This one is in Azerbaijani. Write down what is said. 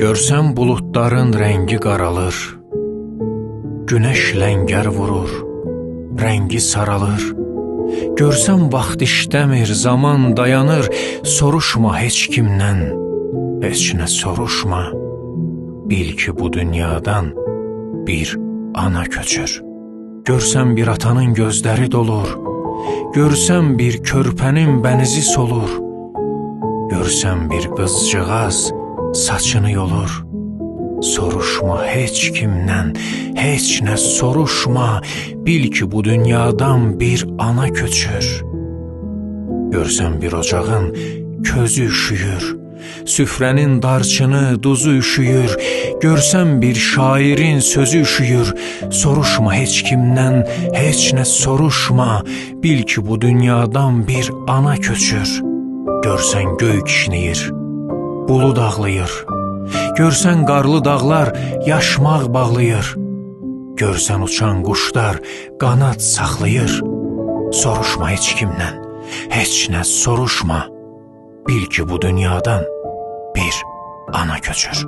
Görsən buludların rəngi qaralır, Günəş ləngər vurur, rəngi saralır. Görsən vaxt işləmir, zaman dayanır, Soruşma heç kimdən, heç nə soruşma. Bil ki, bu dünyadan bir ana köçür. Görsən bir atanın gözləri dolur, Görsən bir körpənin bənizi solur, Görsən bir qızcığaz saçını yolur. Soruşma heç kimdən, heç nə soruşma. Bil ki, bu dünyadan bir ana köçür. Görsən bir ocağın közü üşüyür, Süfrənin darçını, duzu üşüyür. Görsən bir şairin sözü üşüyür. Soruşma heç kimdən, heç nə soruşma. Bil ki, bu dünyadan bir ana köçür. Görsən göy kişniyir, bulud ağlayır. Görsən qarlı dağlar yaşmaq bağlayır. Görsən uçan quşlar qanad saxlayır. Soruşma heç kimdən, heç nə soruşma. Bil ki, bu dünyadan bir ana köçür.